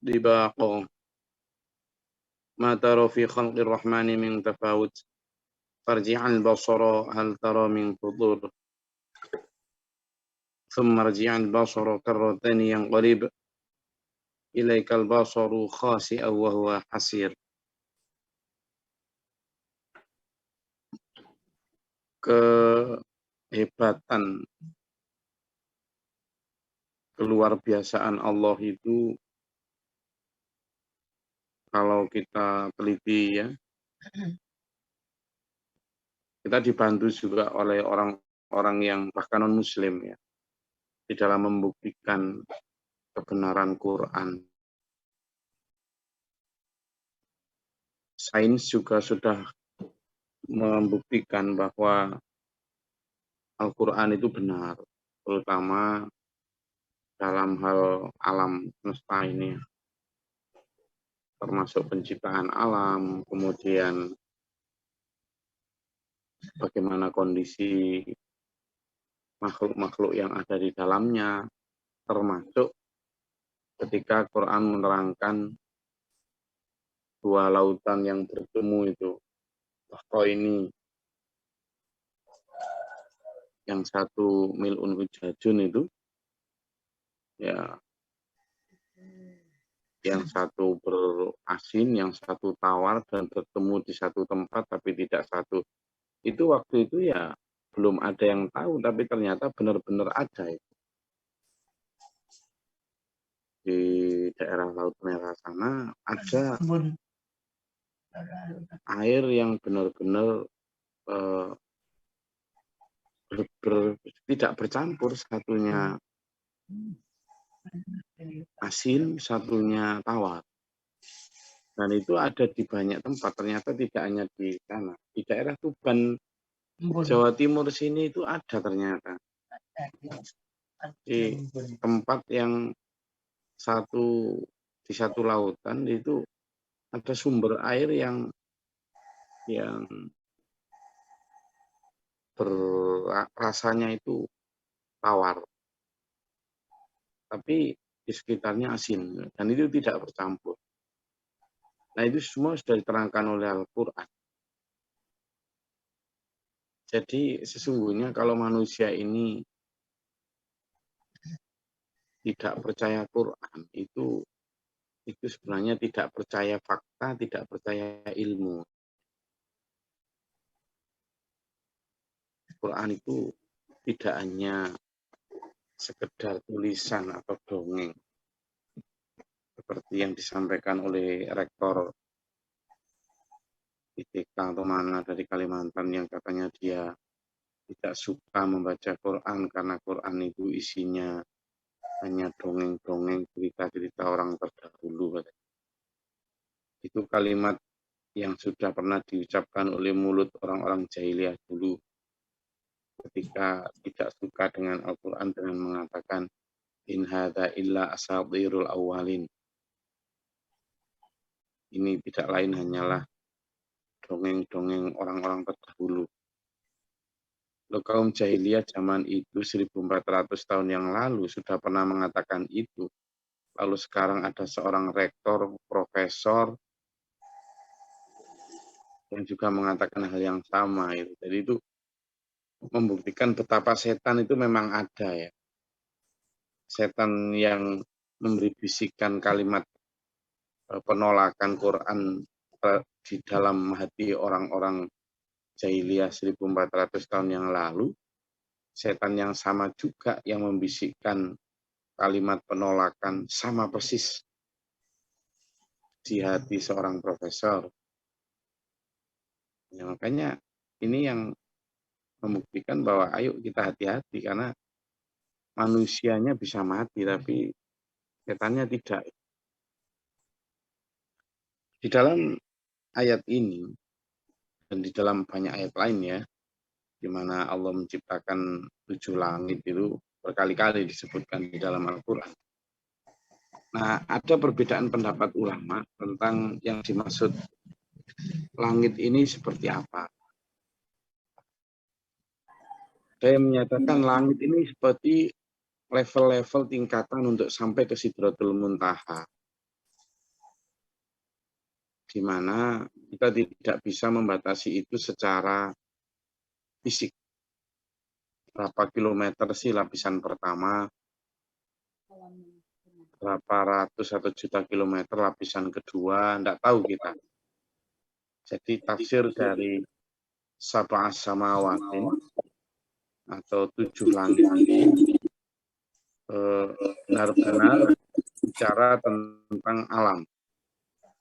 دباقا ما ترى في خلق الرحمن من تفاوت فارجع البصر هل ترى من فطور ثم ارجع البصر كرتين ينقلب إليك البصر خاسئا وهو حسير. Kehebatan, keluar biasaan Allah itu kalau kita teliti ya, kita dibantu juga oleh orang-orang yang bahkan non-muslim ya, di dalam membuktikan kebenaran Quran. Sains juga sudah membuktikan bahwa Al-Quran itu benar, terutama dalam hal alam semesta ini, termasuk penciptaan alam, kemudian bagaimana kondisi makhluk-makhluk yang ada di dalamnya, termasuk ketika Quran menerangkan dua lautan yang bertemu itu, bahwa ini yang satu mil'un ujajun itu, ya, yang satu berasin, yang satu tawar dan bertemu di satu tempat tapi tidak satu. Itu waktu itu ya belum ada yang tahu, tapi ternyata benar-benar ada itu. Di daerah Laut Merah sana ada air yang benar-benar tidak bercampur, satunya asin, satunya tawar. Dan itu ada di banyak tempat, ternyata tidak hanya di sana. Di daerah Tuban, Jawa Timur sini itu ada ternyata. Di tempat yang di satu lautan itu ada sumber air yang rasanya itu tawar, tapi di sekitarnya asin, dan itu tidak bercampur. Nah, itu semua sudah diterangkan oleh Al-Quran. Jadi sesungguhnya kalau manusia ini tidak percaya Quran, itu sebenarnya tidak percaya fakta, tidak percaya ilmu. Quran itu tidak hanya sekedar tulisan atau dongeng, seperti yang disampaikan oleh rektor ITK atau mana dari Kalimantan yang katanya dia tidak suka membaca Quran karena Quran itu isinya hanya dongeng-dongeng, cerita-cerita orang terdahulu. Itu kalimat yang sudah pernah diucapkan oleh mulut orang-orang jahiliyah dulu ketika tidak suka dengan Al-Quran dengan mengatakan in hadza illa asatirul awwalin. Ini tidak lain hanyalah dongeng-dongeng orang-orang terdahulu. Kaum jahiliyah zaman itu 1400 tahun yang lalu sudah pernah mengatakan itu. Lalu sekarang ada seorang rektor, profesor yang juga mengatakan hal yang sama. Jadi itu membuktikan betapa setan itu memang ada ya. Setan yang memberi bisikan kalimat penolakan Quran di dalam hati orang-orang jahiliyah 1400 tahun yang lalu, setan yang sama juga yang membisikkan kalimat penolakan sama persis di hati seorang profesor. Ya, makanya ini yang membuktikan bahwa ayo kita hati-hati karena manusianya bisa mati tapi setannya tidak. Di dalam ayat ini dan di dalam banyak ayat lain ya, di mana Allah menciptakan 7 langit itu berkali-kali disebutkan di dalam Al-Quran. Nah, ada perbedaan pendapat ulama tentang yang dimaksud langit ini seperti apa. Saya menyatakan langit ini seperti level-level tingkatan untuk sampai ke Sidratul Muntaha. di mana kita tidak bisa membatasi itu secara fisik. Berapa kilometer sih lapisan pertama, berapa ratus atau juta kilometer lapisan kedua, tidak tahu kita. Jadi tafsir dari sab'a samawatin atau 7 langit ini benar-benar bicara tentang alam.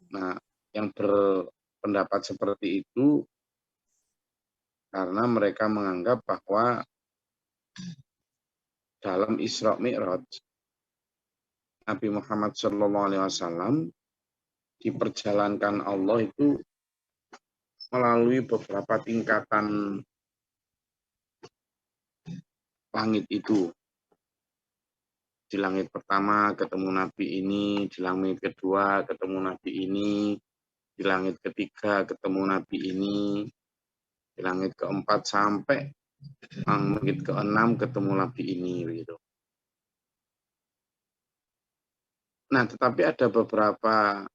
Nah, yang berpendapat seperti itu karena mereka menganggap bahwa dalam Isra Mi'raj Nabi Muhammad SAW diperjalankan Allah itu melalui beberapa tingkatan langit itu. Di langit pertama ketemu Nabi ini, di langit kedua ketemu Nabi ini, di langit ketiga ketemu Nabi ini, di langit keempat sampai langit keenam ketemu Nabi ini. Gitu. Nah, tetapi ada beberapa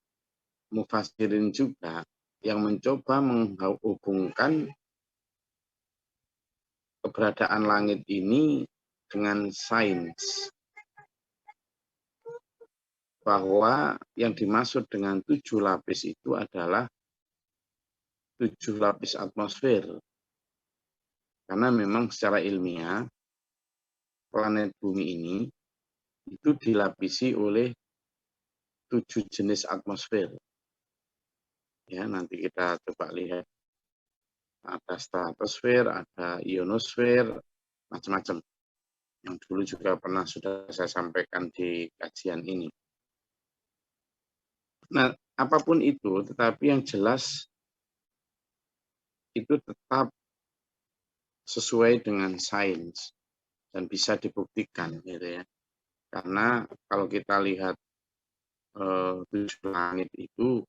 mufassirin juga yang mencoba menghubungkan keberadaan langit ini dengan sains. Bahwa yang dimaksud dengan 7 lapis itu adalah 7 lapis atmosfer. Karena memang secara ilmiah, planet bumi ini itu dilapisi oleh 7 jenis atmosfer. Ya, nanti kita coba lihat. Ada stratosfer, ada ionosfer, macam-macam. Yang dulu juga pernah sudah saya sampaikan di kajian ini. Nah, apapun itu, tetapi yang jelas itu tetap sesuai dengan sains dan bisa dibuktikan, gitu ya. Karena kalau kita lihat 7 langit itu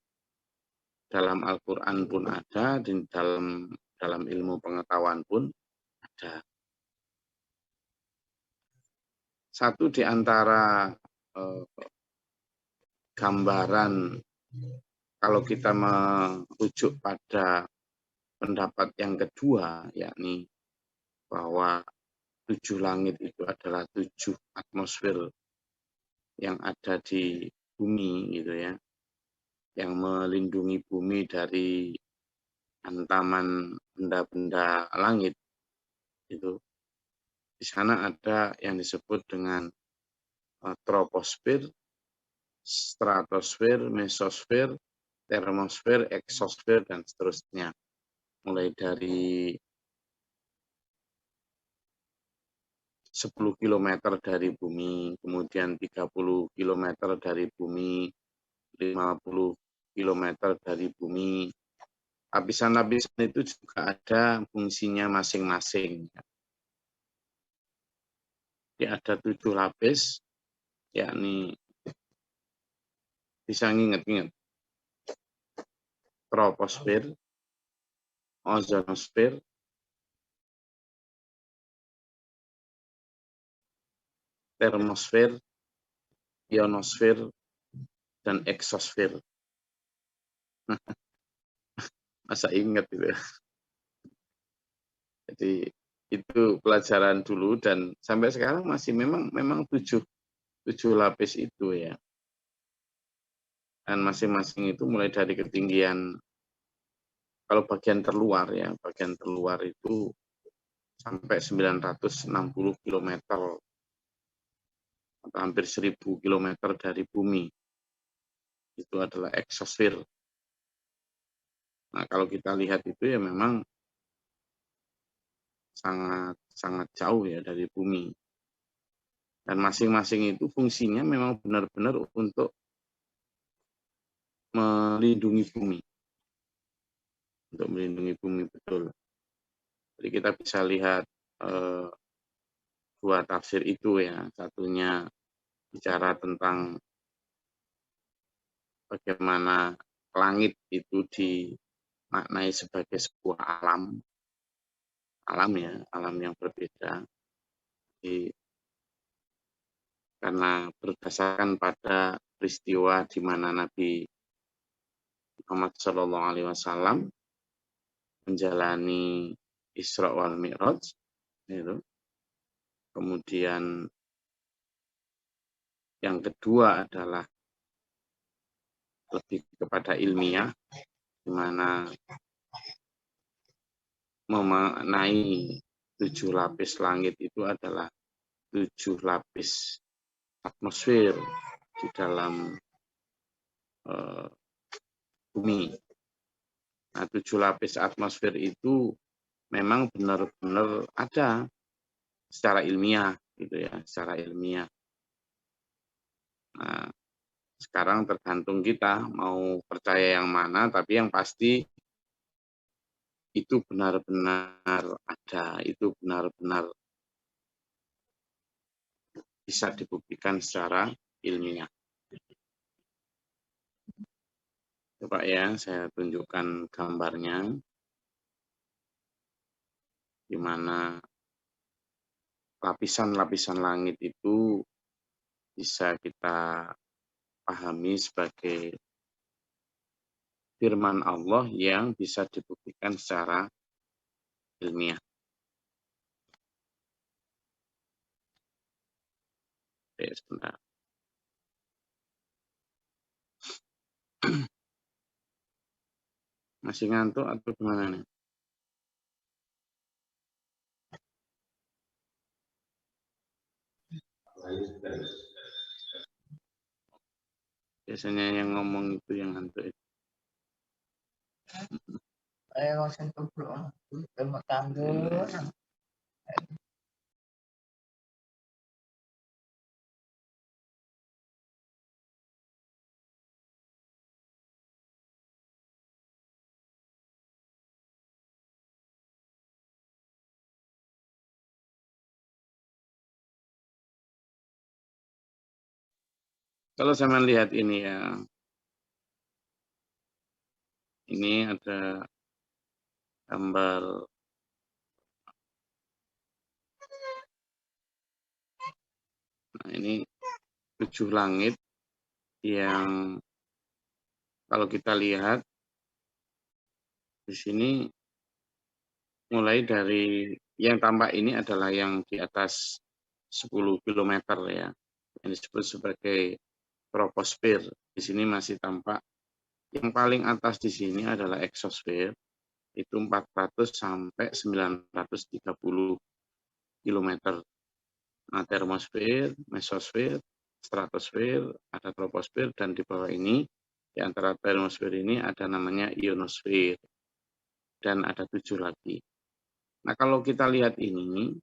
dalam Al-Quran pun ada, di dalam ilmu pengetahuan pun ada. Satu di antara gambaran kalau kita merujuk pada pendapat yang kedua, yakni bahwa 7 langit itu adalah 7 atmosfer yang ada di bumi, gitu ya, yang melindungi bumi dari hantaman benda-benda langit. Itu di sana ada yang disebut dengan troposfer, stratosfer, mesosfer, termosfer, eksosfer, dan seterusnya. Mulai dari 10 km dari bumi, kemudian 30 km dari bumi, 50 km dari bumi. Lapisan-lapisan itu juga ada fungsinya masing-masing. Jadi ada 7 lapis, yakni bisa nginget-nginget. Troposfer, ozonosfer, termosfer, ionosfer, dan eksosfer. Masa ingat itu ya. Jadi itu pelajaran dulu dan sampai sekarang masih memang 7 lapis itu ya. Dan masing-masing itu mulai dari ketinggian, kalau bagian terluar ya, bagian terluar itu sampai 960 km atau hampir 1000 km dari bumi. Itu adalah eksosfer. Nah, kalau kita lihat itu ya memang sangat jauh ya dari bumi. Dan masing-masing itu fungsinya memang benar-benar untuk melindungi bumi. Untuk melindungi bumi, betul. Jadi kita bisa lihat dua tafsir itu ya. Satunya bicara tentang bagaimana langit itu dimaknai sebagai sebuah alam ya, alam yang berbeda. Jadi, karena berdasarkan pada peristiwa di mana Nabi Muhammad Shallallahu Alaihi Wasallam menjalani Isra wal Mi'raj, itu. Kemudian yang kedua adalah lebih kepada ilmiah, di mana memaknai 7 lapis langit itu adalah 7 lapis atmosfer di dalam bumi. Nah, 7 lapis atmosfer itu memang benar-benar ada secara ilmiah, gitu ya, secara ilmiah. Nah, sekarang tergantung kita mau percaya yang mana, tapi yang pasti itu benar-benar ada, itu benar-benar bisa dibuktikan secara ilmiah. Coba ya, saya tunjukkan gambarnya, di mana lapisan-lapisan langit itu bisa kita pahami sebagai firman Allah yang bisa dibuktikan secara ilmiah. Oke, sebentar. Masih ngantuk atau gimana nih? Biasanya yang ngomong itu yang ngantuk itu. Kalau saya melihat ini ya, ini ada gambar ini 7 langit yang kalau kita lihat di sini mulai dari yang tampak ini adalah yang di atas 10 km ya, yang disebut sebagai troposfer. Di sini masih tampak yang paling atas di sini adalah eksosfer, itu 400 sampai 930 km. Nah, termosfer, mesosfer, stratosfer, ada troposfer, dan di bawah ini, di antara termosfer ini ada namanya ionosfer, dan ada 7 lagi. Nah, kalau kita lihat ini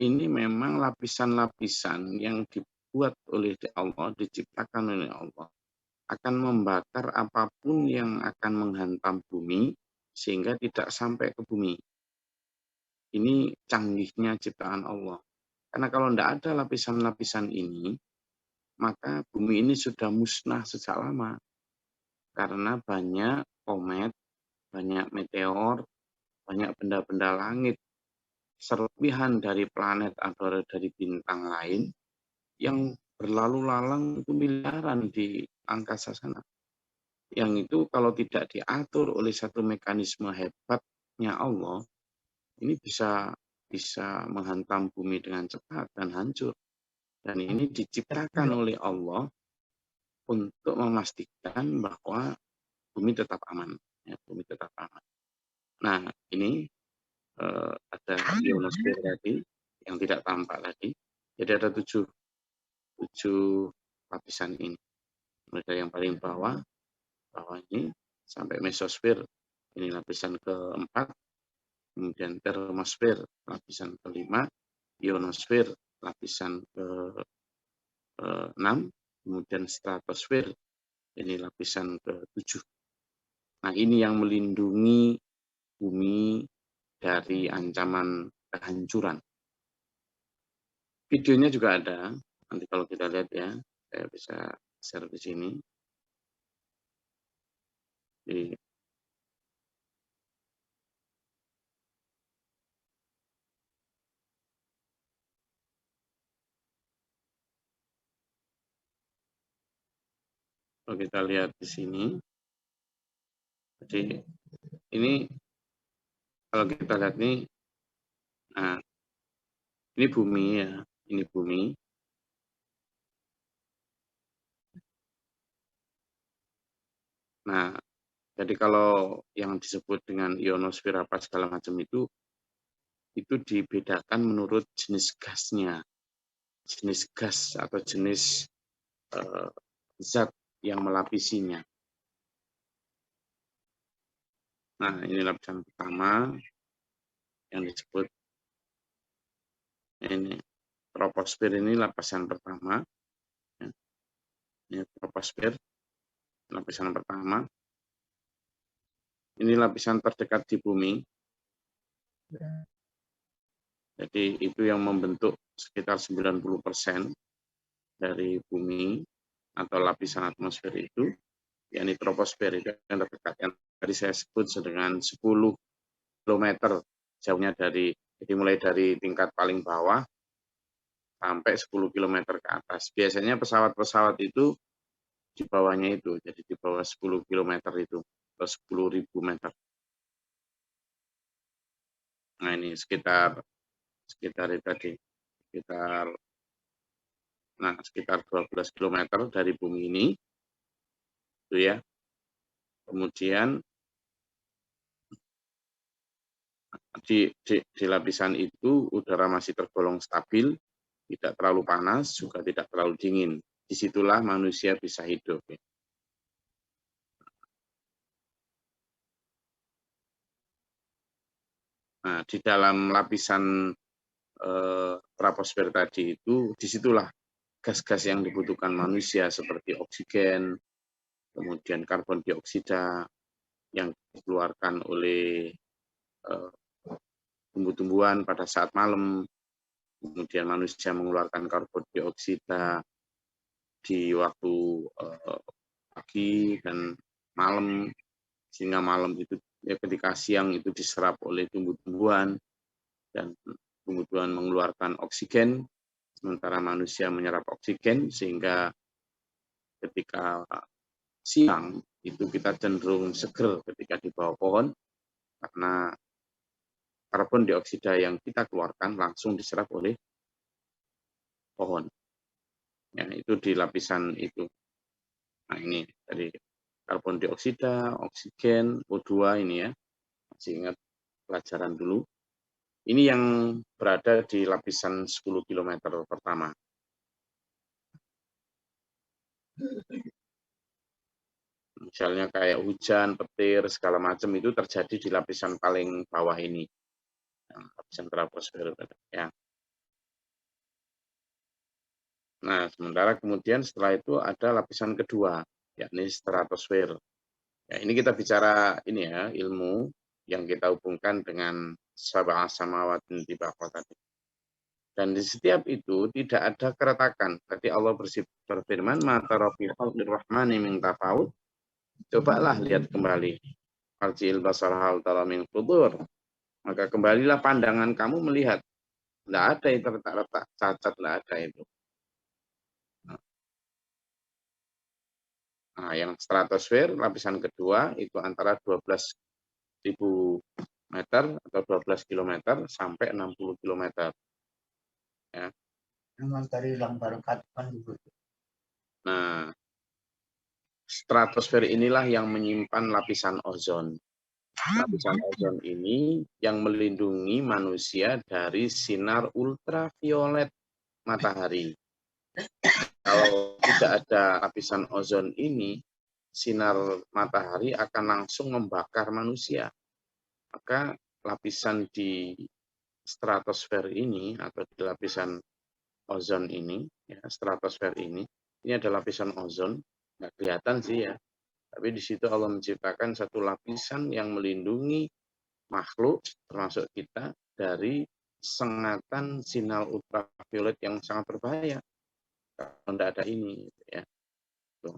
memang lapisan-lapisan yang dibuat oleh Allah, diciptakan oleh Allah, akan membakar apapun yang akan menghantam bumi, sehingga tidak sampai ke bumi. Ini canggihnya ciptaan Allah. Karena kalau tidak ada lapisan-lapisan ini, maka bumi ini sudah musnah sejak lama. Karena banyak komet, banyak meteor, banyak benda-benda langit, serpihan dari planet atau dari bintang lain yang berlalu lalang itu miliaran di angkasa sana. Yang itu kalau tidak diatur oleh satu mekanisme hebatnya Allah, ini bisa menghantam bumi dengan cepat dan hancur. Dan ini diciptakan oleh Allah untuk memastikan bahwa bumi tetap aman. Ya, bumi tetap aman. Nah, ini ada ionosfer tadi yang tidak tampak tadi. Jadi ada 7 lapisan ini. Mulai dari yang paling bawah ini sampai mesosfer, ini lapisan keempat, kemudian termosfer lapisan kelima, ionosfer lapisan ke-6, kemudian stratosfer, ini lapisan ke-7. Nah, ini yang melindungi bumi dari ancaman kehancuran. Videonya juga ada, nanti kalau kita lihat ya, saya bisa share di sini. Jadi, kalau kita lihat di sini, Jadi ini kalau kita lihat nih, nah, ini bumi ya, ini bumi. Nah, jadi kalau yang disebut dengan ionosfer apa segala macam itu dibedakan menurut jenis gasnya, jenis gas atau jenis zat yang melapisinya. Nah, ini lapisan pertama yang disebut ini troposfer, ini lapisan pertama. Ini troposfer, lapisan pertama. Ini lapisan terdekat di bumi. Jadi itu yang membentuk sekitar 90% dari bumi atau lapisan atmosfer itu, yakni troposfer itu yang terdekat, yang tadi saya sebut dengan 10 km jauhnya dari, jadi mulai dari tingkat paling bawah sampai 10 km ke atas. Biasanya pesawat-pesawat itu di bawahnya itu, jadi di bawah 10 km itu, atau 10.000 meter. Nah ini sekitar itu tadi, sekitar 12 km dari bumi ini, itu ya. Kemudian di lapisan itu udara masih tergolong stabil, tidak terlalu panas, juga tidak terlalu dingin. Disitulah manusia bisa hidup. Ya. Nah, di dalam lapisan troposfer tadi itu, disitulah gas-gas yang dibutuhkan manusia seperti oksigen, kemudian karbon dioksida yang dikeluarkan oleh tumbuh-tumbuhan pada saat malam, kemudian manusia mengeluarkan karbon dioksida di waktu pagi dan malam, sehingga malam itu ketika siang itu diserap oleh tumbuh-tumbuhan dan tumbuh-tumbuhan mengeluarkan oksigen, sementara manusia menyerap oksigen, sehingga ketika siang itu kita cenderung seger ketika di bawah pohon karena karbon dioksida yang kita keluarkan langsung diserap oleh pohon. Ya, itu di lapisan itu. Nah, ini dari karbon dioksida, oksigen, O2 ini ya. Masih ingat pelajaran dulu. Ini yang berada di lapisan 10 km pertama. Misalnya kayak hujan, petir, segala macam itu terjadi di lapisan paling bawah ini. Lapisan troposfer. Ya. Nah, sementara kemudian setelah itu ada lapisan kedua, yakni stratosfer. Ya, ini kita bicara ini ya, ilmu yang kita hubungkan dengan sab'a samawatin tibaqah tadi. Dan di setiap itu tidak ada keretakan. Tadi Allah berfirman, "Ma tara fi khalqir rahmani min tafawut." Cobalah lihat kembali. Arji'il basar hal tara min futur. Maka kembalilah pandangan kamu melihat. Tidak ada yang terletak-letak, cacat, tidak ada itu. Nah, yang stratosfer, lapisan kedua, itu antara 12.000 meter atau 12 km sampai 60 km. Ya. Nah, stratosfer inilah yang menyimpan lapisan ozon. Lapisan ozon ini yang melindungi manusia dari sinar ultraviolet matahari. Kalau tidak ada lapisan ozon ini, sinar matahari akan langsung membakar manusia. Maka lapisan di stratosfer ini atau di lapisan ozon ini, ya, stratosfer ini adalah lapisan ozon, nggak kelihatan sih ya, tapi di situ Allah menciptakan satu lapisan yang melindungi makhluk termasuk kita dari sengatan sinar ultraviolet yang sangat berbahaya. Kalau tidak ada ini, ya, tuh.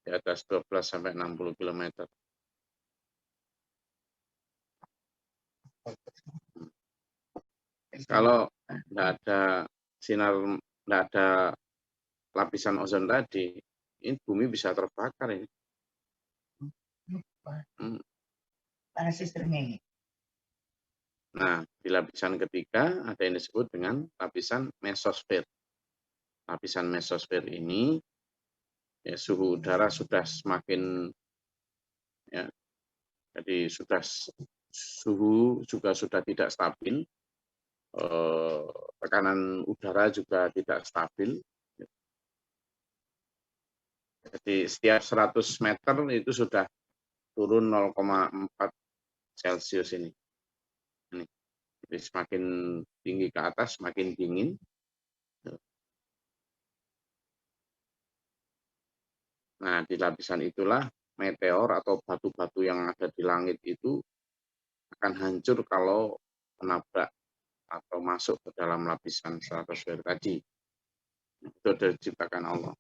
Di atas 12 sampai 60 km. Kalau tidak ada sinar, tidak ada lapisan ozon tadi, ini bumi bisa terbakar ini. Hmm. Para sisternya ini. Nah, di lapisan ketiga ada yang disebut dengan lapisan mesosfer. Lapisan mesosfer ini ya, suhu udara sudah semakin ya, jadi suhu juga sudah tidak stabil, tekanan udara juga tidak stabil. Jadi setiap 100 meter itu sudah turun 0,4 Celcius ini. Jadi semakin tinggi ke atas semakin dingin. Nah, di lapisan itulah meteor atau batu-batu yang ada di langit itu akan hancur kalau menabrak atau masuk ke dalam lapisan stratosfer tadi. Itu sudah diciptakan Allah.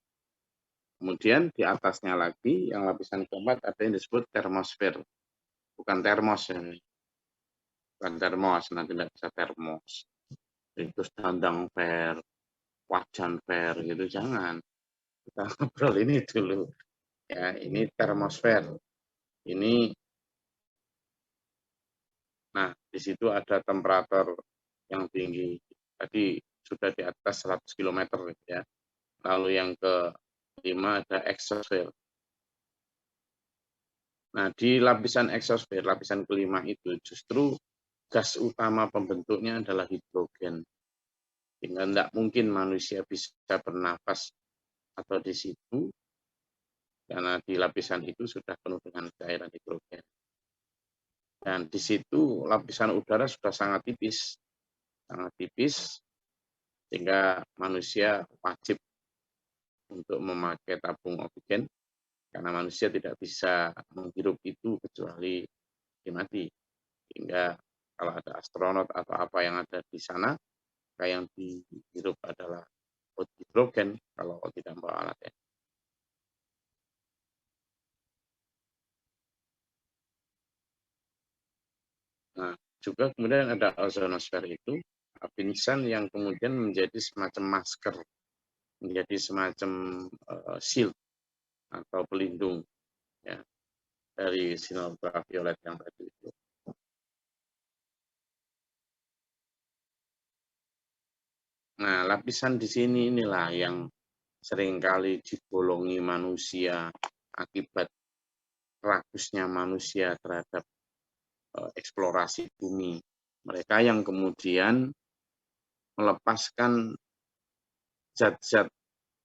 Kemudian di atasnya lagi, yang lapisan keempat ada yang disebut termosfer. Bukan termos ya. Bukan termos, nanti tidak bisa termos. Itu dandang fair, wajan fair gitu, jangan. Kita ngobrol ini dulu. Ya, ini termosfer. Ini, nah, di situ ada temperatur yang tinggi. Tadi sudah di atas 100 km ya. Lalu yang kelima ada exosfer. Nah, di lapisan exosfer, lapisan kelima itu justru gas utama pembentuknya adalah hidrogen. Sehingga tidak mungkin manusia bisa bernafas atau di situ, karena di lapisan itu sudah penuh dengan cairan hidrogen. Dan di situ lapisan udara sudah sangat tipis, sehingga manusia wajib untuk memakai tabung oksigen, karena manusia tidak bisa menghirup itu kecuali mati. Sehingga kalau ada astronot atau apa yang ada di sana, yang dihirup adalah hidrogen kalau tidak membawa alat ya. Nah, juga kemudian ada ozonosfer itu, lapisan yang kemudian menjadi semacam masker, menjadi semacam shield atau pelindung ya, dari sinar ultraviolet yang tadi itu. Nah, lapisan di sini inilah yang seringkali dibolongi manusia akibat rakusnya manusia terhadap eksplorasi bumi. Mereka yang kemudian melepaskan zat-zat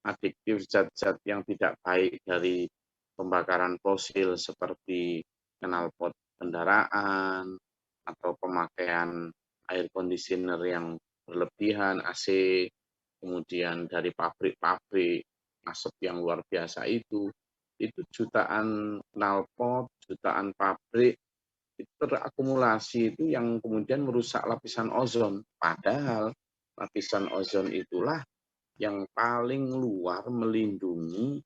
adiktif, zat-zat yang tidak baik dari pembakaran fosil seperti knalpot kendaraan atau pemakaian air conditioner yang berlebihan, AC, kemudian dari pabrik-pabrik, asap yang luar biasa itu jutaan knalpot, jutaan pabrik, itu terakumulasi itu yang kemudian merusak lapisan ozon. Padahal lapisan ozon itulah yang paling luar melindungi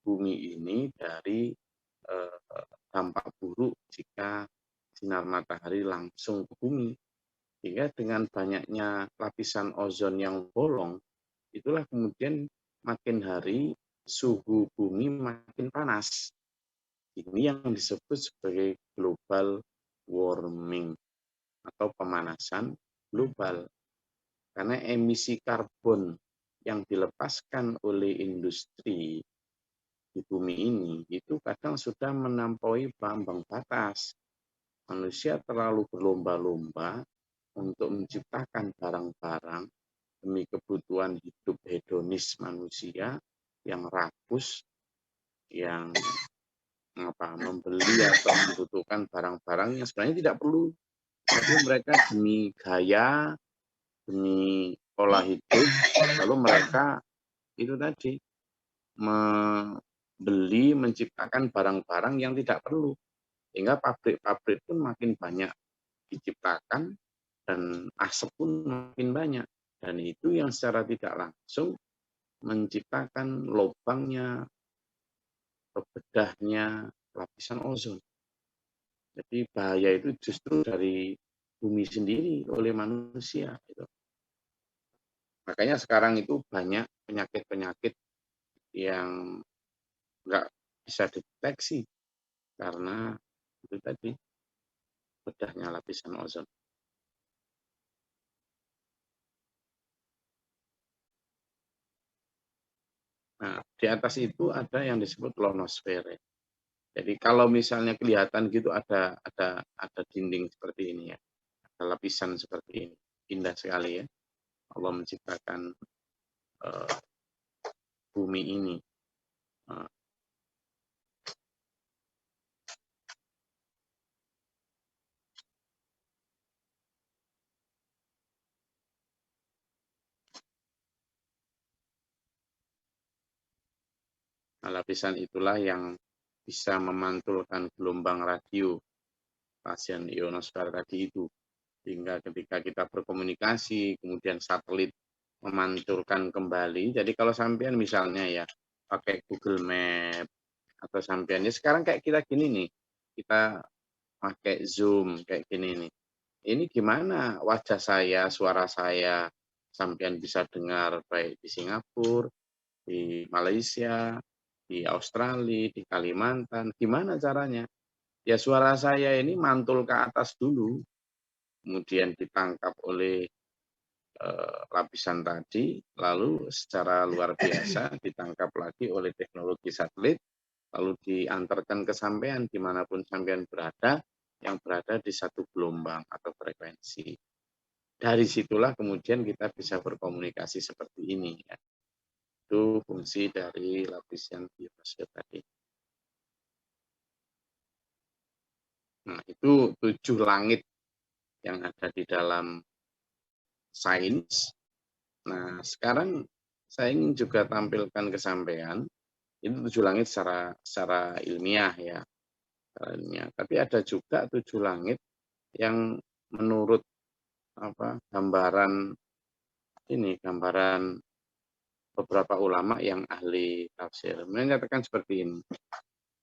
bumi ini dari dampak buruk jika sinar matahari langsung ke bumi. Sehingga dengan banyaknya lapisan ozon yang bolong, itulah kemudian makin hari suhu bumi makin panas. Ini yang disebut sebagai global warming atau pemanasan global. Karena emisi karbon yang dilepaskan oleh industri di bumi ini itu kadang sudah melampaui ambang batas. Manusia terlalu berlomba-lomba untuk menciptakan barang-barang demi kebutuhan hidup hedonis manusia yang rakus, yang membeli atau membutuhkan barang-barang yang sebenarnya tidak perlu. Tapi mereka demi gaya, demi pola hidup, lalu mereka itu tadi membeli, menciptakan barang-barang yang tidak perlu. Sehingga pabrik-pabrik pun makin banyak diciptakan dan asap pun makin banyak. Dan itu yang secara tidak langsung menciptakan lubangnya, bedahnya lapisan ozon. Jadi bahaya itu justru dari bumi sendiri oleh manusia. Gitu. Makanya sekarang itu banyak penyakit-penyakit yang nggak bisa dideteksi. karena itu tadi bedahnya lapisan ozon. Nah, di atas itu ada yang disebut ionosfer. Jadi kalau misalnya kelihatan gitu ada dinding seperti ini ya, ada lapisan seperti ini, indah sekali ya. Allah menciptakan bumi ini. Nah, lapisan itulah yang bisa memantulkan gelombang radio radian ionosfer tadi itu. Sehingga ketika kita berkomunikasi, kemudian satelit memantulkan kembali. Jadi kalau sampean misalnya ya pakai Google Map atau sampean ya sekarang kayak kita gini nih, kita pakai Zoom kayak gini nih. Ini gimana wajah saya, suara saya, sampean bisa dengar baik di Singapura, di Malaysia, di Australia, di Kalimantan. Gimana caranya? Ya suara saya ini mantul ke atas dulu, kemudian ditangkap oleh lapisan tadi, lalu secara luar biasa ditangkap lagi oleh teknologi satelit, lalu diantarkan ke sampean dimanapun sampean berada, yang berada di satu gelombang atau frekuensi. Dari situlah kemudian kita bisa berkomunikasi seperti ini. Ya. Itu fungsi dari lapisan ionosfer tadi. Nah, itu 7 langit yang ada di dalam sains. Nah, sekarang saya ingin juga tampilkan ke sampean, itu 7 langit secara ilmiah ya. Tapi ada juga 7 langit yang menurut gambaran beberapa ulama yang ahli tafsir menyatakan seperti ini.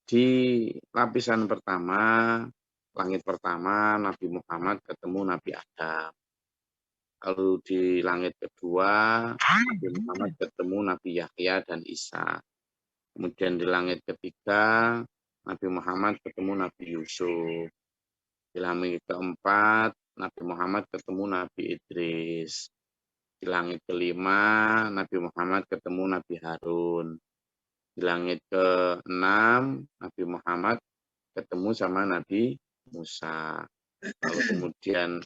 Di lapisan pertama, langit pertama, Nabi Muhammad ketemu Nabi Adam. Lalu di langit kedua, Nabi Muhammad ketemu Nabi Yahya dan Isa. Kemudian di langit ketiga, Nabi Muhammad ketemu Nabi Yusuf. Di langit keempat, Nabi Muhammad ketemu Nabi Idris. Di langit kelima, Nabi Muhammad ketemu Nabi Harun. Di langit keenam, Nabi Muhammad ketemu sama Nabi Musa. Lalu kemudian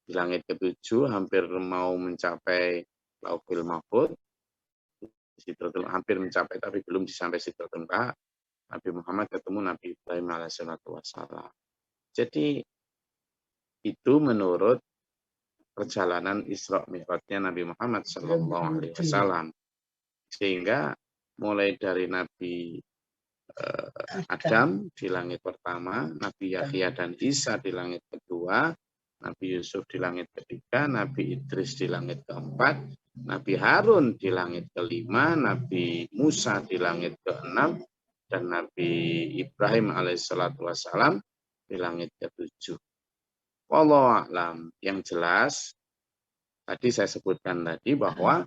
di langit ketujuh hampir mau mencapai Lauhul Mahfuz, hampir mencapai tapi belum sampai Sidratul Muntaha. Nabi Muhammad ketemu Nabi Ibrahim alaihissalam. Jadi itu menurut perjalanan Isra Mi'rajnya Nabi Muhammad SAW. Sehingga mulai dari Nabi Adam di langit pertama, Nabi Yahya dan Isa di langit kedua, Nabi Yusuf di langit ketiga, Nabi Idris di langit keempat, Nabi Harun di langit kelima, Nabi Musa di langit keenam, dan Nabi Ibrahim alaihissalam di langit ketujuh. Wallahu a'lam. Yang jelas, tadi saya sebutkan tadi bahwa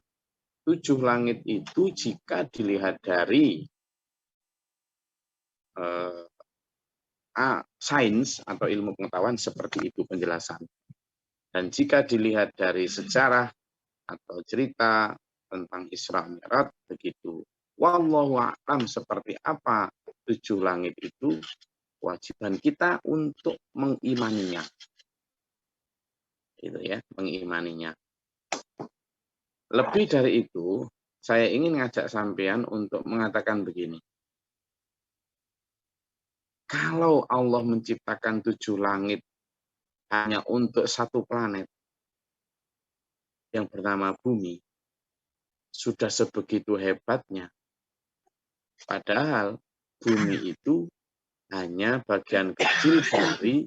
7 langit itu jika dilihat dari sains atau ilmu pengetahuan seperti itu penjelasan. Dan jika dilihat dari sejarah atau cerita tentang Isra Mi'raj begitu. Wallahu a'lam seperti apa 7 langit itu, kewajiban kita untuk mengimaninya. Itu ya, mengimaninya. Lebih dari itu, saya ingin ngajak sampean untuk mengatakan begini. Kalau Allah menciptakan 7 langit hanya untuk satu planet yang bernama bumi, sudah sebegitu hebatnya. Padahal bumi itu hanya bagian kecil dari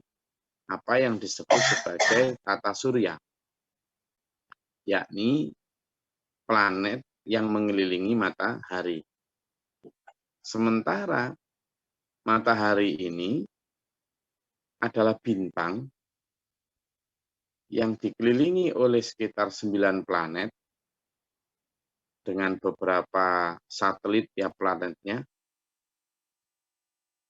apa yang disebut sebagai tata surya, yakni planet yang mengelilingi matahari. Sementara matahari ini adalah bintang yang dikelilingi oleh sekitar 9 planet dengan beberapa satelit tiap planetnya.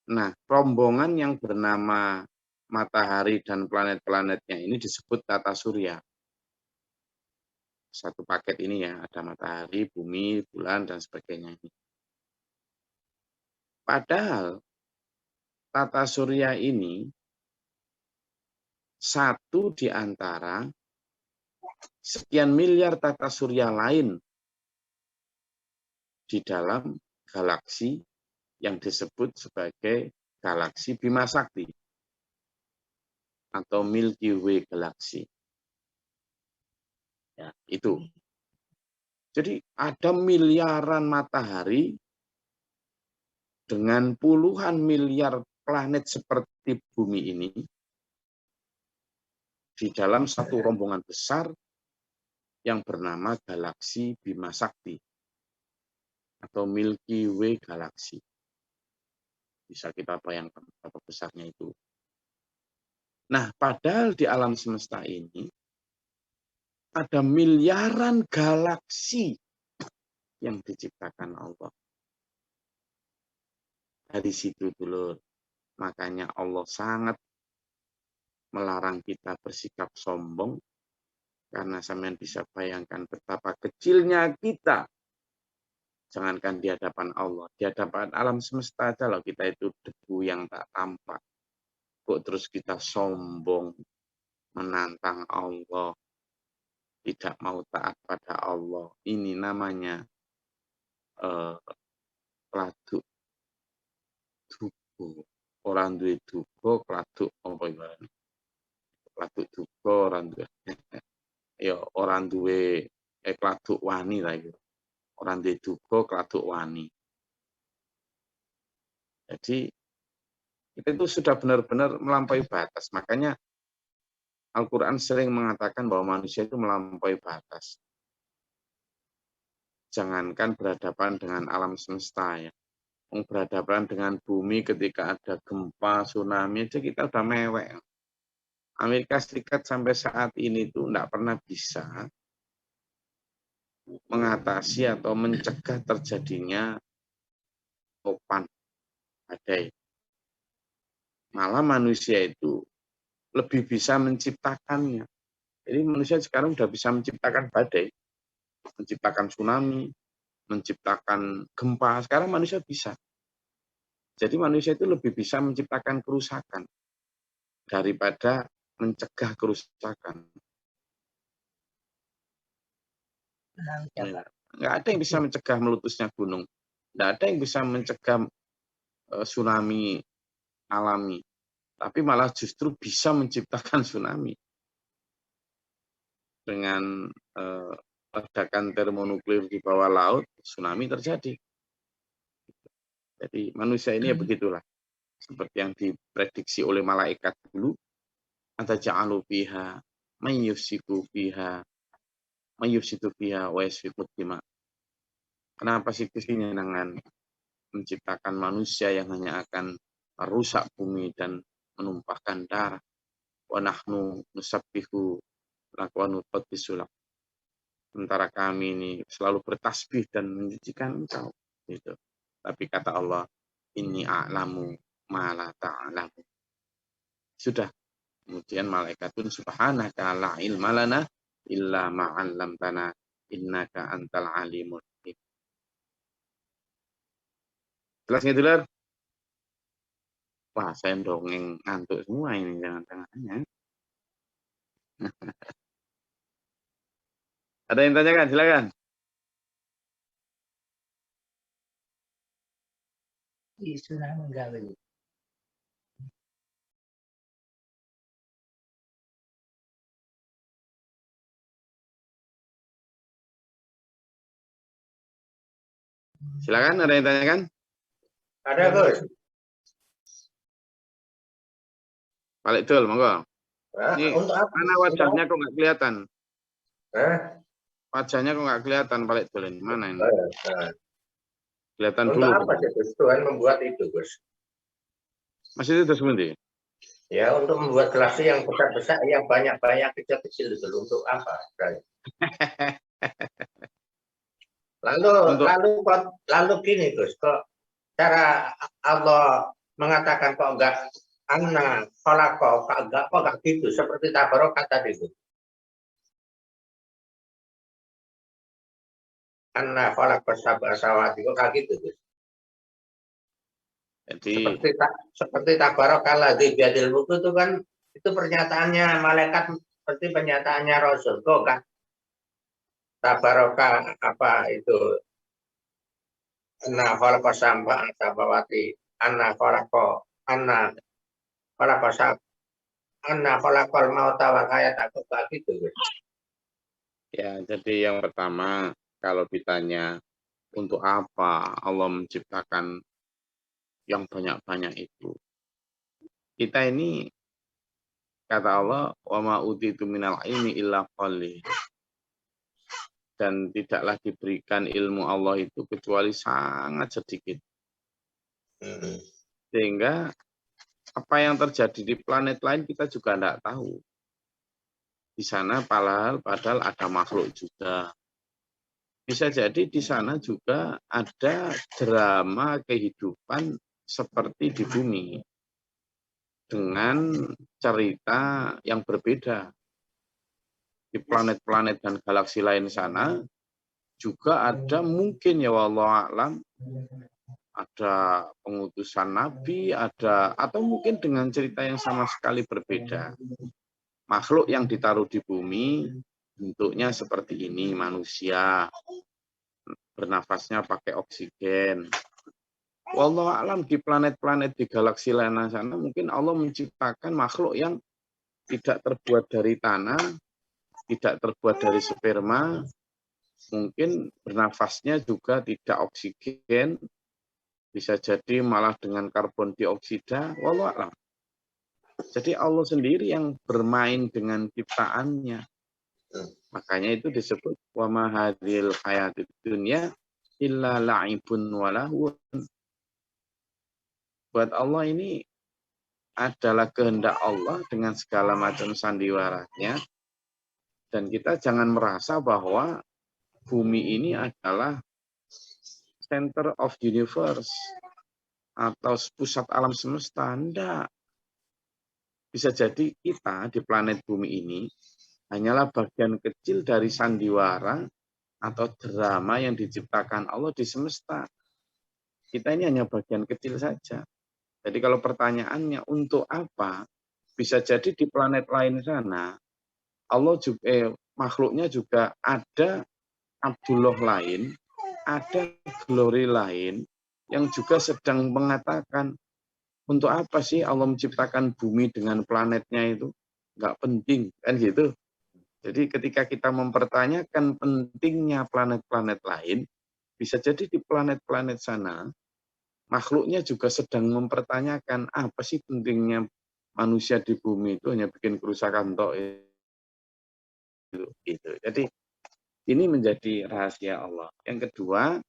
Nah, rombongan yang bernama matahari dan planet-planetnya ini disebut tata surya. Satu paket ini ya, ada matahari, bumi, bulan, dan sebagainya. Padahal tata surya ini satu di antara sekian miliar tata surya lain di dalam galaksi yang disebut sebagai galaksi Bima Sakti atau Milky Way Galaxy. Ya, itu. Jadi ada miliaran matahari dengan puluhan miliar planet seperti bumi ini di dalam satu rombongan besar yang bernama galaksi Bima Sakti atau Milky Way Galaxy. Bisa kita bayangkan berapa besarnya itu. Nah, padahal di alam semesta ini ada miliaran galaksi yang diciptakan Allah. Dari situ dulu, makanya Allah sangat melarang kita bersikap sombong, karena sampean bisa bayangkan betapa kecilnya kita. Jangankan di hadapan Allah, di hadapan alam semesta aja loh, kita itu debu yang tak tampak. Kok terus kita sombong, menantang Allah, tidak mau taat pada Allah. Ini namanya kladuk dugo. Orang duwe dugo, kladuk apa ibaratnya? Kladuk dugo, orang duwe kladuk wani lah itu. Orang duwe dugo, kladuk wani. Jadi kita itu sudah benar-benar melampaui batas. Makanya Al-Quran sering mengatakan bahwa manusia itu melampaui batas. Jangankan berhadapan dengan alam semesta ya. Berhadapan dengan bumi ketika ada gempa, tsunami aja kita udah mewek. Amerika Serikat sampai saat ini tuh tidak pernah bisa mengatasi atau mencegah terjadinya topan badai. Malah manusia itu lebih bisa menciptakannya. Jadi manusia sekarang sudah bisa menciptakan badai, menciptakan tsunami, menciptakan gempa. Sekarang manusia bisa. Jadi manusia itu lebih bisa menciptakan kerusakan daripada mencegah kerusakan. Nggak ada yang bisa mencegah meletusnya gunung. Nggak ada yang bisa mencegah tsunami alami. Tapi malah justru bisa menciptakan tsunami. Dengan ledakan termonuklir di bawah laut, tsunami terjadi. Jadi manusia ini ya begitulah. Seperti yang diprediksi oleh malaikat dulu. Ataja'alu fiha, mayyufsiku fiha, mayyufsitu fiha, wa yasfiqud dima. Kenapa sih kesenangan menciptakan manusia yang hanya akan merusak bumi dan menumpahkan darah? Wa nahnu nusabbihu laka wa nuqaddisu lak. Sementara kami ini selalu bertasbih dan menyucikan engkau. Gitu. Tapi kata Allah, inni a'lamu ma la ta'lamu. Sudah. Kemudian malaikat pun subhanaka la ilma lana illa ma 'allamtana innaka antal alimul hakim. Jelas nggak, Dulur? Wah, saya dongeng ngantuk semua ini jangan-jangan. Ada yang tanyakan? Silakan. Sudah menggawe. Silakan, ada yang tanyakan? Ada, Gus. Balik Dul, monggo. Ini Untuk apa? mana wajahnya kok nggak kelihatan? Wajahnya kok nggak kelihatan Balik Dul ini? Mana ini? Kelihatan untuk dulu. apa sih, Gus? Tuhan membuat itu, Gus? Masih itu sebentar. Ya, untuk membuat galaksi yang besar-besar, yang banyak-banyak kecil-kecil itu. Untuk apa? Lalu gini, Gus. Kok cara Allah mengatakan kok enggak anna khalaqo, kok enggak gitu seperti tabaraka tadi itu. Anna khalaqa sab'a samawati kok kayak gitu, Gus. Jadi Seperti tabarakalladzi biyadil mulku itu kan itu pernyataannya malaikat seperti pernyataannya Rasul kok kan tabaraka apa itu anna khalaqa sab'a samawati anna khalaqa anna khalaqal mauta wal hayata kok kayak gitu, Gus. ya, jadi yang pertama kalau ditanya untuk apa Allah menciptakan yang banyak-banyak itu. Kita ini kata Allah, wa ma utitu minal ilmi illa qalil. Dan tidaklah diberikan ilmu Allah itu kecuali sangat sedikit. Sehingga apa yang terjadi di planet lain kita juga tidak tahu. Di sana padahal ada makhluk juga. Bisa jadi di sana juga ada drama kehidupan seperti di bumi. Dengan cerita yang berbeda. Di planet-planet dan galaksi lain sana juga ada mungkin ya wallahu a'lam ada pengutusan nabi, ada atau mungkin dengan cerita yang sama sekali berbeda. Makhluk yang ditaruh di bumi bentuknya seperti ini, manusia. Bernafasnya pakai oksigen. Wallahu a'lam di planet-planet di galaksi lain sana mungkin Allah menciptakan makhluk yang tidak terbuat dari tanah, tidak terbuat dari sperma, mungkin bernafasnya juga tidak oksigen, bisa jadi malah dengan karbon dioksida, wallahu a'lam. Jadi Allah sendiri yang bermain dengan ciptaannya. Makanya itu disebut wa ma hadzil hayatid dunya illa la'ibun wa lahun. Buat Allah ini adalah kehendak Allah dengan segala macam sandiwaranya. Dan kita jangan merasa bahwa bumi ini adalah center of universe atau pusat alam semesta. Tidak. Bisa jadi kita di planet bumi ini hanyalah bagian kecil dari sandiwara atau drama yang diciptakan Allah di semesta. Kita ini hanya bagian kecil saja. Jadi kalau pertanyaannya untuk apa? Bisa jadi di planet lain sana Allah juga makhluknya juga ada Abdullah lain, ada glory lain yang juga sedang mengatakan untuk apa sih Allah menciptakan bumi dengan planetnya itu? Nggak penting, kan gitu. Jadi ketika kita mempertanyakan pentingnya planet-planet lain, bisa jadi di planet-planet sana, makhluknya juga sedang mempertanyakan apa sih pentingnya manusia di bumi itu hanya bikin kerusakan toh itu. Jadi ini menjadi rahasia Allah. Yang kedua,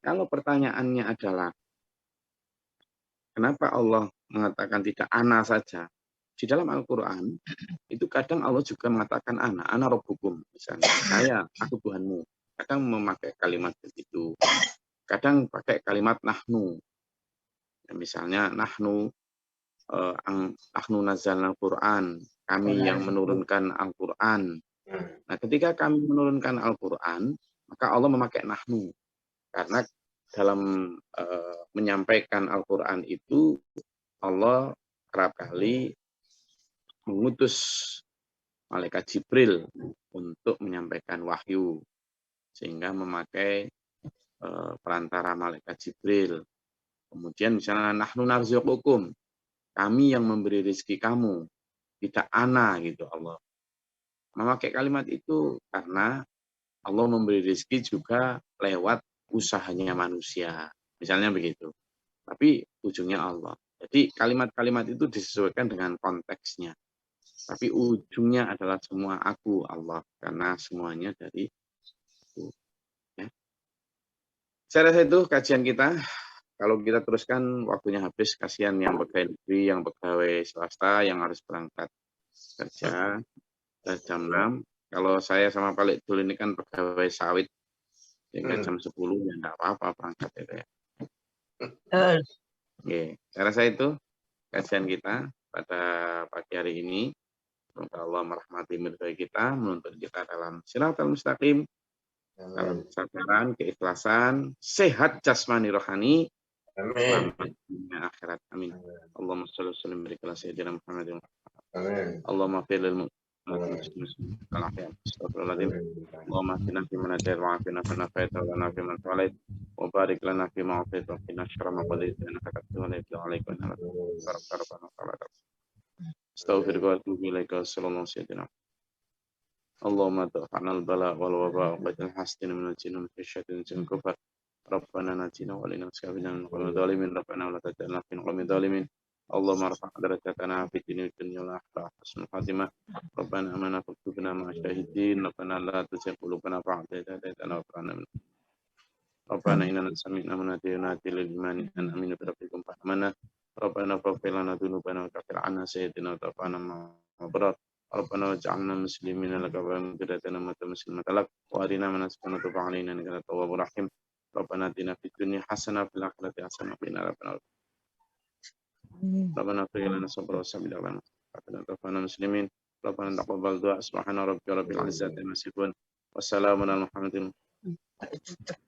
kalau pertanyaannya adalah kenapa Allah mengatakan tidak ana saja? Di dalam Al-Quran, itu kadang Allah juga mengatakan ana rabbukum. Misalnya, aku Tuhanmu. Kadang memakai kalimat begitu. Kadang pakai kalimat nahnu. Misalnya, nahnu nazzalna Al-Quran. Kami yang menurunkan Al-Quran. Nah, ketika kami menurunkan Al-Quran, maka Allah memakai nahnu. Karena dalam menyampaikan Al-Quran itu, Allah kerap kali mengutus malaikat Jibril untuk menyampaikan wahyu. Sehingga memakai perantara malaikat Jibril. Kemudian misalnya, nahnu narzuqukum. Kami yang memberi rezeki kamu. Tidak ana gitu Allah. Memakai kalimat itu karena Allah memberi rezeki juga lewat usahanya manusia. Misalnya begitu. Tapi ujungnya Allah. Jadi kalimat-kalimat itu disesuaikan dengan konteksnya. Tapi ujungnya adalah semua aku Allah. Karena semuanya dari aku. Ya. Saya rasa itu kajian kita. Kalau kita teruskan waktunya habis. Kasihan yang pegawai negeri, yang pegawai swasta, yang harus berangkat kerja. Jam 6. Kalau saya sama Pak Lekdul ini kan pegawai sawit. Sehingga jam 10 ya enggak apa-apa berangkat ya. Oke, saya rasa itu kajian kita pada pagi hari ini. Semoga Allah merahmati meridai kita, menuntut kita dalam siratal mustaqim, dalam kesabaran, keikhlasan, sehat jasmani rohani, Amin. selamat dunia akhirat. Amin. Allahumma sholli wa sallim wa barik ala sayyidina Muhammadin. Amin. Allahumma fir lil muslimin wal afiyah. Astagfirullahaladzim. Allahumma atina fi man hadaita wa afina fi man afaita wa lana fi man tawallait wa barik lana fi ma ataita wa qina syarra ma qadaita innaka taqdi wa la yuqda 'alaika wa innaka rabbana wa ta'ala. Astaghfiruka wa atubu ilaika. Sallallahu sayyidina. Allahumma dafa'na al-bala wal waba wa qadil hasdina min al-jinni wa syaitan jin kufar. Rabbana natina wa lina sabina min qawmi dhalimin. Rabbana wa la taj'alna fi qawmi dhalimin. Allahumma rfa' darajatana fi dunya wal akhirah. Husnul khatimah. Rabbana amana faktubna ma'a syahidin. Rabbana la tuzigh qulubana ba'da idh hadaytana wa hab lana min Rabbana inna sami'na munadiyan yunadi lil imani an aminu bi rabbikum fa amanna. Rabbana faghfir lana dhunubana wa kaffir 'anna sayyi'atina wa tawaffana ma'al abrar. Rabbana waj'alna muslimina laka wa qaddatana mata muslimatan lak wa arina manasibana tub 'alaina innaka tawwabur rahim. Rabbana atina fid dunya hasanah wa fil akhirati hasanah wa qina adzabannar. Rabbana ighfir lana sabra wa sabila lana wa tawaffana muslimin. Rabbana taqabbal du'a subhana rabbika rabbil 'izzati amma yasifun wa salamun alal mursalin.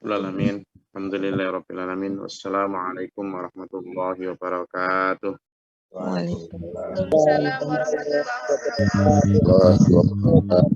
Alamin. Alhamdulillahirabbil alamin. Wassalamualaikum warahmatullahi wabarakatuh. Waalaikumsalam warahmatullahi wabarakatuh.